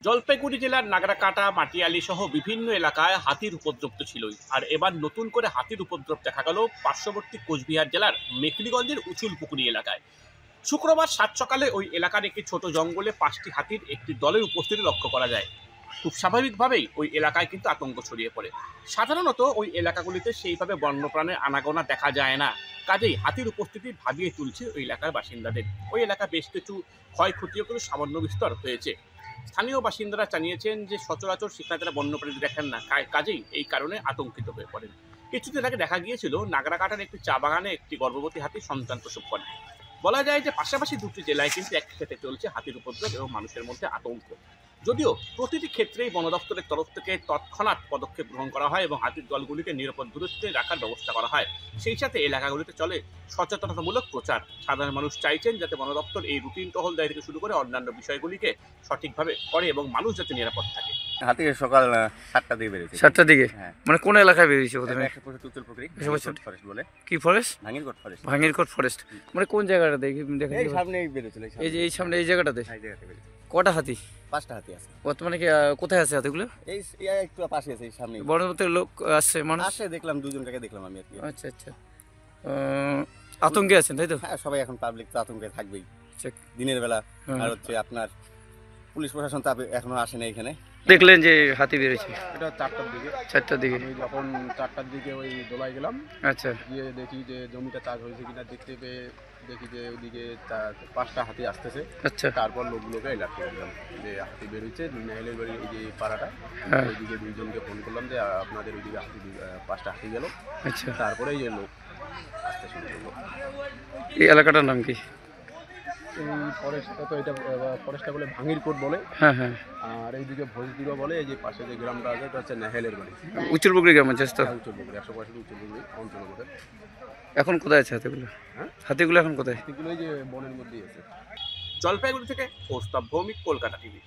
জলপাইগুড়ি জেলার নাগরাকাটা, মাটিয়ালি সহ বিভিন্ন এলাকায় হাতির উপদ্রব তো ছিলই, আর এবার নতুন করে হাতির উপদ্রব দেখা গেল পার্শ্ববর্তী কোচবিহার জেলার মেখলিগঞ্জের উচুলপুকুরি এলাকায়। শুক্রবার সাত সকালে ওই এলাকার একটি ছোট জঙ্গলে 5টি হাতির একটি দলের উপস্থিতি লক্ষ্য করা যায়। খুব স্বাভাবিকভাবেই ওই এলাকায় কিন্তু আতঙ্ক ছড়িয়ে পড়ে। সাধারণত ওই এলাকাগুলিতে সেইভাবে বন্যপ্রাণের আনাগোনা দেখা যায় না, কাজেই হাতির উপস্থিতি ভাবিয়ে তুলছে ওই এলাকার বাসিন্দাদের। ওই এলাকা বেশ কিছু ক্ষয়ক্ষতিও কিন্তু সামান্য বিস্তর হয়েছে। স্থানীয় বাসিন্দারা জানিয়েছেন যে সচরাচর সেখানে তারা বন্যপ্রাণী দেখেন না, কাজেই এই কারণে আতঙ্কিত হয়ে পড়েন। কিছুদিন আগে দেখা গিয়েছিল নাগরাকাটার একটি চা বাগানে একটি গর্ভবতী হাতি সন্তান প্রসব করে। বলা যায় যে পাশাপাশি দুটি জেলায় কিন্তু একসাথে চলছে হাতির উপদ্রব এবং মানুষের মধ্যে আতঙ্ক। যদিও প্রতিটি ক্ষেত্রেই বন দপ্তরের তরফ থেকে তৎক্ষণাৎ পদক্ষেপ গ্রহণ করা হয় এবং হাতির দলগুলিকে নিরাপদ দূরত্বে রাখার ব্যবস্থা করা হয়। সেই সাথে এলাকাগুলিতে চলে সচেতনতামূলক প্রচার। সাধারণ মানুষ চাইছেন যাতে বন দপ্তর এই রুটিন টহলদারি থেকে শুরু করে অন্যান্য বিষয়গুলিকে সঠিকভাবে করে এবং মানুষ যাতে নিরাপদ থাকে। হাতি সকাল 7টার দিকে বেরিয়েছে। 7টার দিকে? হ্যাঁ। মানে কোন এলাকায় বেরিয়েছে প্রথমে? উচুলপুকুরি ফরেস্ট বলে। কি ফরেস্ট? ভাঙ্গিরকোট ফরেস্ট। ভাঙ্গিরকোট ফরেস্ট। মানে কোন জায়গাটা দেখি দেখা এই সামনেই বেরিয়েছিল। এই যে এই সামনে এই জায়গাটাতে? এই জায়গাতে বেরিয়েছে। কটা হাতি? 5টা হাতি আছে। বর্তমানে কি কোথায় আছে হাতিগুলো? এই একটু পাশে আছে, এই সামনেই। বন দপ্তরের লোক আসছে, মানুষ আসে, দেখলাম দুজনকে দেখলাম আমি আর কি। আচ্ছা আচ্ছা। আতঙ্কে আছেন তাই তো? হ্যাঁ, সবাই এখন পাবলিক তো আতঙ্কে থাকবেই আচ্ছা। দিনের বেলা। হ্যাঁ। আর হচ্ছে আপনার পুলিশ প্রশাসন তো এখনো আসে না এখানে। দেখলেন যে হাতি বেরিয়েছে? এটা 4টার দিকে। 4টার দিকে? আমি যখন 4টার দিকে ওই দোলায় গেলাম, আচ্ছা। গিয়ে দেখি যে জমিটা চাষ হয়েছে কিনা দেখতে পেয়ে দেখি যে ওইদিকে 5টা হাতি আসতেছে। আচ্ছা। তারপর লোকগুলোকে অ্যালার্ট করে দিলাম যে হাতি বেরোচ্ছে। নাইলের বাড়ি এই যে পাড়াটা, হ্যাঁ। ওইদিকে দুইজনকে ফোন করলাম যে আপনাদের ওইদিকে হাতি 5টা হাতি গেল। আচ্ছা। তারপরে এই যে লোক আসতে শুরু করলো। এই এলাকাটার নাম কি? এই ফরেস্টটা তো এটা ফরেস্টটা বলে ভাঙ্গিরকোট বলে। হ্যাঁ হ্যাঁ। আর এইদিকে ভোজদিরও বলে। এই যে পাশে যে গ্রামটা আছে এটা হচ্ছে নাহেলের বাড়ি। উচুলপুকুরি গ্রাম আছে তো? উচ্চপুকুরি 100% উচ্চপুকুরি অঞ্চল আমাদের। এখন কোথায় আছে হাতিগুলো? হ্যাঁ, হাতিগুলো এখন কোথায়? এগুলো এই যে বনের মধ্যেই আছে। জলপাইগুড়ি থেকে কৌস্তব ভৌমিক, কলকাতা টিভি।